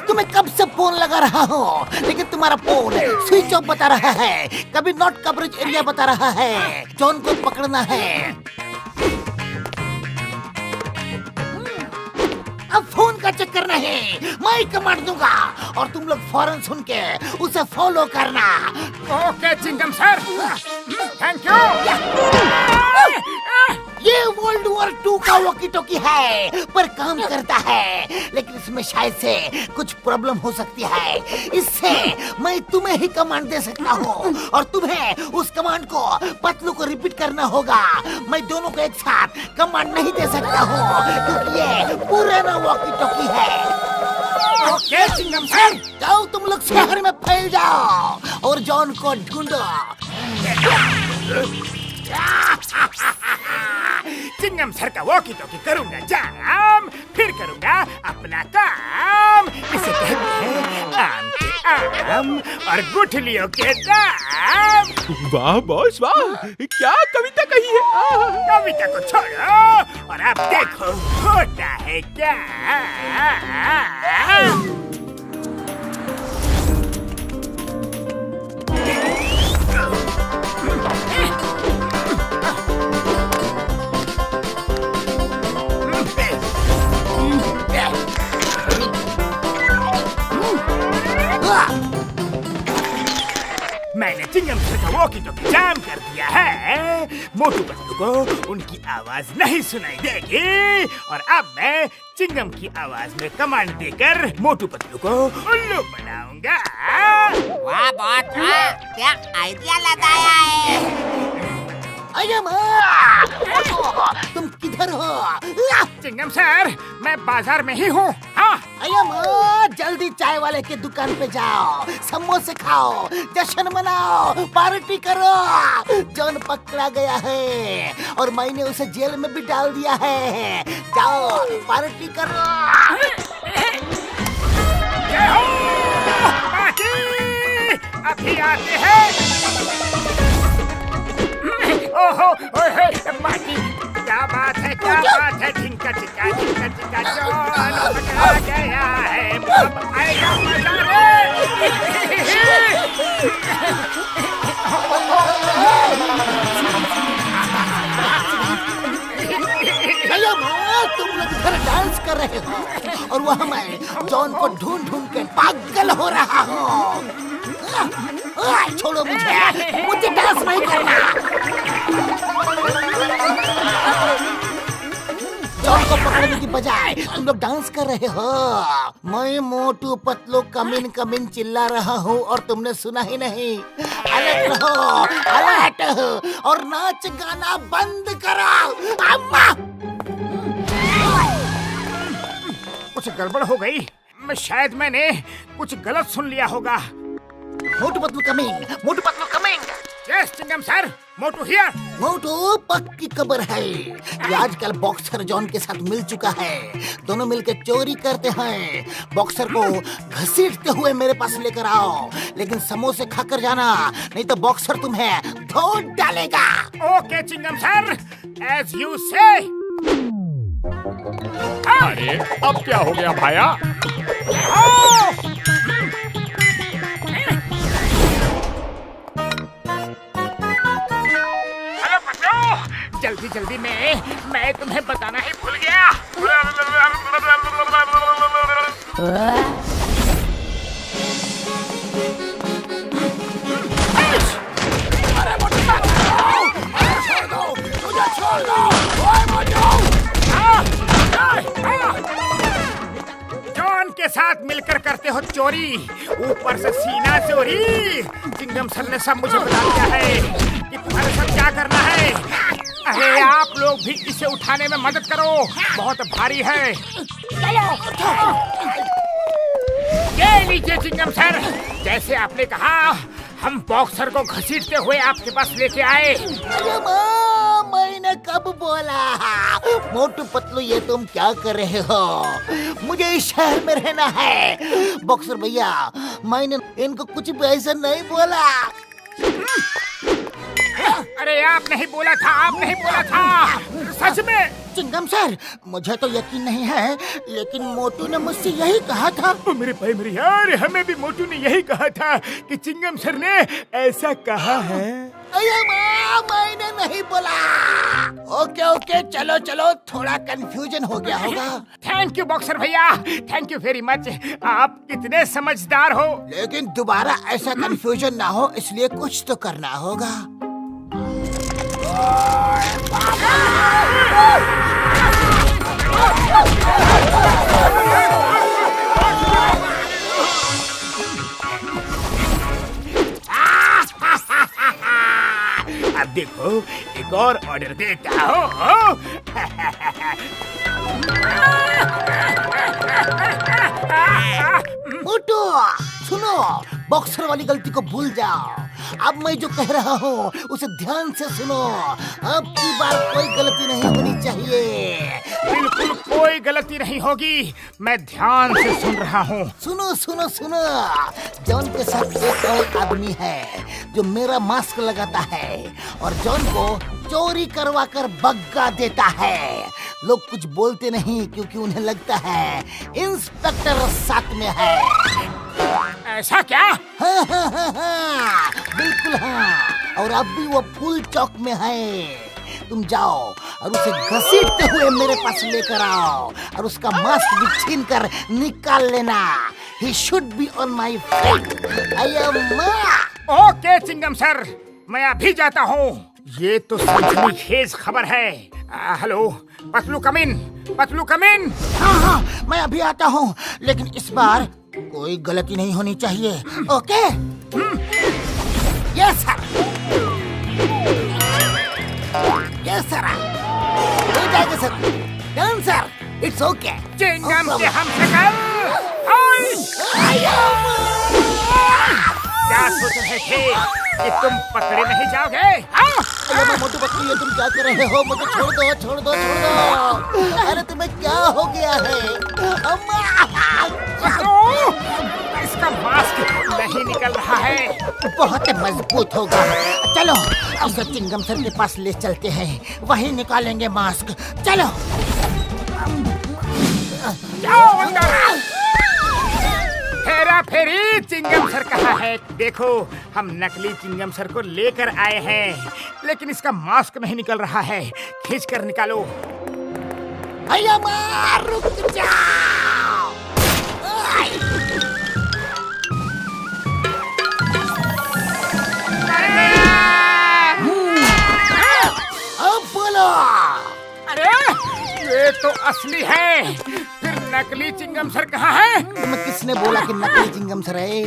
तुम्हें कब से फोन लगा रहा हूँ, लेकिन तुम्हारा फोन स्विच ऑफ बता रहा है, कभी नॉट कवरेज एरिया बता रहा है। जॉन को पकड़ना है। अब फोन का चक्कर नहीं, मैं कमांड दूंगा और तुम लोग फौरन सुन के उसे फॉलो करना। Okay Chingam sir, thank you. ये वर्ल्ड वॉर 2 का वॉकी टॉकी है, पर काम करता है, लेकिन इसमें शायद से कुछ प्रॉब्लम हो सकती है। इससे मैं तुम्हें ही कमांड दे सकता हूँ और तुम्हें उस कमांड को पतलू को रिपीट करना होगा। मैं दोनों को एक साथ कमांड नहीं दे सकता हूँ, क्योंकि ये पुराना वॉकी टॉकी है। ओके चिंगम सर, जाओ तुम लोग शहर में फैल जाओ और जॉन को ढूंढो। चिंगम सर का वॉकी टॉकी करूंगा जाम, फिर करूंगा अपना काम। इसे कहते हैं आम के आम और गुठलियों के दाम। वाह बॉस वाह, क्या कविता कही है। कविता को छोड़ो और अब देखो होता है क्या। मैंने चिंगम सर का वॉकी टॉकी जाम कर दिया है। मोटू पतलू को उनकी आवाज नहीं सुनाई देगी और अब मैं चिंगम की आवाज में कमांड देकर मोटू पतलू को उल्लू बनाऊंगा। वाह बहुत वाह, क्या आइडिया लगाया है। अरे तुम किधर हो? चिंगम सर, मैं बाजार में ही हूँ। हाँ अरे जल्दी चाय वाले के दुकान पे जाओ, समोसे खाओ, जश्न मनाओ, पार्टी करो। जॉन पकड़ा गया है और मैंने उसे जेल में भी डाल दिया है। जाओ पार्टी करो। जय हो पार्टी, अभी आते हैं। ओहो ओहे पार्टी, क्या बात है क्या बात है। ढिंका चिका जॉन पकड़ा गया है, अब आएगा मजा रे। तुम लोग इधर डांस कर रहे हो और वहाँ मैं जॉन को ढूंढ ढूंढ के पागल हो रहा हूँ। छोड़ो मुझे डांस नहीं करना। जॉन को पकड़ने की बजाय तुम लोग डांस कर रहे हो। मैं मोटू पतलू कमिन कमिन चिल्ला रहा हूँ और तुमने सुना ही नहीं। अलर्ट रहो, अलर्ट और नाच गाना बंद करो। अम्मा कुछ गड़बड़ हो गई। शायद मैंने कुछ गलत सुन लिया होगा। Motu Patlu coming, Motu Patlu coming. Yes Chingam sir, Motu here. Motu पक्की खबर है, ये आजकल बॉक्सर जॉन के साथ मिल चुका है। दोनों मिलकर चोरी करते हैं। बॉक्सर को घसीटते हुए मेरे पास लेकर आओ, लेकिन समोसे खाकर जाना, नहीं तो बॉक्सर तुम्हें धो डालेगा। Okay Chingam sir, as you say. अरे अब क्या हो गया भाया? हेलो पतलू, जल्दी जल्दी में मैं तुम्हें बताना ही भूल गया। अरे मोटू छोड़ दो, मुझे छोड़ दो। जॉन के साथ मिलकर करते हो चोरी, ऊपर से सीना चोरी। चिंगम सर ने सब मुझे बता दिया है कि तुम्हारे साथ क्या करना है। अरे आप लोग भी इसे उठाने में मदद करो, बहुत भारी है। ये लीजिए चिंगम सर, जैसे आपने कहा हम बॉक्सर को घसीटते हुए आपके पास लेके आए। मैंने कब बोला? मोटू पतलू ये तुम क्या कर रहे हो? मुझे इस शहर में रहना है। बॉक्सर भैया, मैंने इनको कुछ भी ऐसा नहीं बोला। अरे आप नहीं बोला था, आप नहीं बोला था। सच में चिंगम सर, मुझे तो यकीन नहीं है, लेकिन मोटू ने मुझसे यही कहा था। ओ मेरे भाई मेरे यार, हमें भी मोटू ने यही कहा था कि चिंगम सर ने ऐसा कहा है। अरे माँ, मैंने नहीं बोला। ओके ओके, चलो चलो, थोड़ा कंफ्यूजन हो गया होगा। थैंक यू बॉक्सर भैया, थैंक यू वेरी मच। आप कितने समझदार हो। लेकिन दोबारा ऐसा कंफ्यूजन ना हो, इसलिए कुछ तो करना होगा। अब देखो, एक और ऑर्डर देता हूँ। मोटू सुनो, बॉक्सर वाली गलती को भूल जाओ। अब मैं जो कह रहा हूँ उसे ध्यान से सुनो। अब की बार कोई गलती नहीं होनी चाहिए। बिल्कुल कोई गलती नहीं होगी, मैं ध्यान से सुन रहा हूँ। सुनो सुनो सुनो, जॉन के साथ एक और आदमी है जो मेरा मास्क लगाता है और जॉन को चोरी करवा कर बग्गा देता है। लोग कुछ बोलते नहीं क्योंकि उन्हें लगता है इंस्पेक्टर साथ में है। ऐसा क्या? हाँ, बिल्कुल हाँ। और अब भी वो फुल चौक में है। तुम जाओ और उसे घसीटते हुए मेरे पास लेकर आओ और उसका मास्क भी छीन कर निकाल लेना। He should be on my feet. Okay Chingam sir, मैं अभी जाता हूँ। ये तो सनसनीखेज खबर है। Hello Patlu come in, Patlu come in. हाँ हाँ, मैं अभी आता हूँ, लेकिन इस बार कोई गलती नहीं होनी चाहिए। Okay? Yes sir, yes sir, हो जाएगा sir. Done sir, it's okay. Chingam के हम शकल। क्या सोच रहे थे कि तुम पकड़े नहीं जाओगे? अरे मोटू पतलू, ये तुम क्या कर रहे हो? मुझे छोड़ दो, छोड़ दो, छोड़ दो। अरे तुम्हें क्या हो गया है? अम्मा! इसका मास्क नहीं निकल रहा है। बहुत मजबूत होगा। चलो इसे चिंगम सर के पास ले चलते हैं, वहीं निकालेंगे मास्क। चलो जाओ अंदर। हेरा फेरी चिंगम सर कहाँ है? देखो, हम नकली चिंगम सर को लेकर आए हैं, लेकिन इसका मास्क नहीं निकल रहा है। खींच कर निकालो। भैया मार, रुक जाओ। अब बोलो। अरे ये तो असली है, फिर नकली चिंगम सर कहाँ है? तुम्हें किसने बोला कि नकली चिंगम सर है?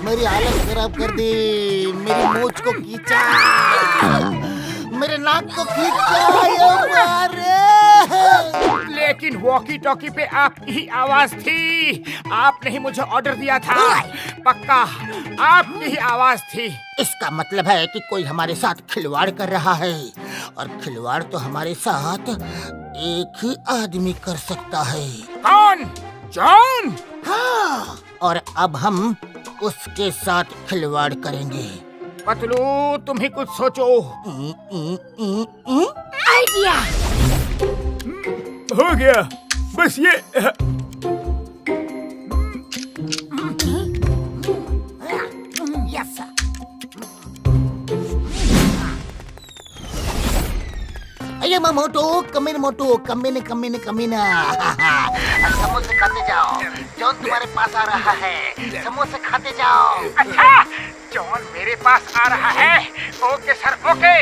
मेरी हालत खराब कर दी, मेरी मूंछ को खींचा, मेरे नाक को खींचा। लेकिन वॉकी टॉकी पे आपकी ही आवाज थी। आपने ही मुझे ऑर्डर दिया था। पक्का आपकी ही आवाज थी। इसका मतलब है कि कोई हमारे साथ खिलवाड़ कर रहा है, और खिलवाड़ तो हमारे साथ एक ही आदमी कर सकता है। कौन? जॉन? हाँ, और अब हम उसके साथ खिलवाड़ करेंगे। पतलू, तुम ही कुछ सोचो। आइडिया हो गया, बस ये। Yes sir. अये मोटू, कमीन मोटू, कमीने कमीने कमीना। समोसे खाते जाओ, जॉन तुम्हारे पास आ रहा है। समोसे खाते जाओ। अच्छा, जॉन मेरे पास आ रहा है। Okay sir, okay.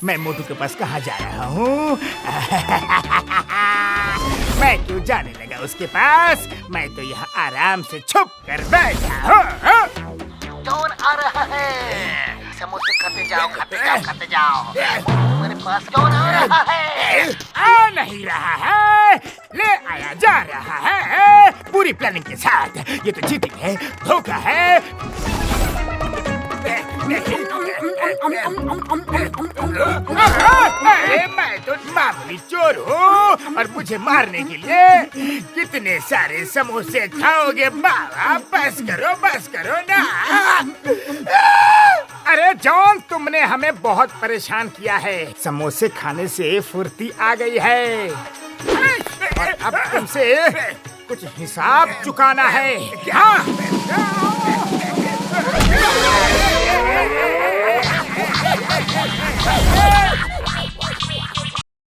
मैं मोटू के पास कहाँ जा रहा हूँ? मैं क्यों जाने लगा उसके पास? मैं तो यहाँ आराम से छुप कर बैठा हूँ। जॉन आ रहा है। समोसे खाते जाओ, खाते जाओ, खाते जाओ। तुम्हारे पास जॉन आ रहा है। आ नहीं रहा है, ले आया जा रहा है पूरी प्लानिंग के साथ। ये तो चीटिंग है, धोखा है। मैं तो मामूली चोर हूँ और मुझे मारने के लिए कितने सारे समोसे खाओगे बाबा? बस करो ना। अरे अरे जॉन, तुमने हमें बहुत परेशान किया है। समोसे खाने से फुर्ती आ गई है और अब तुमसे कुछ हिसाब चुकाना है। हाँ?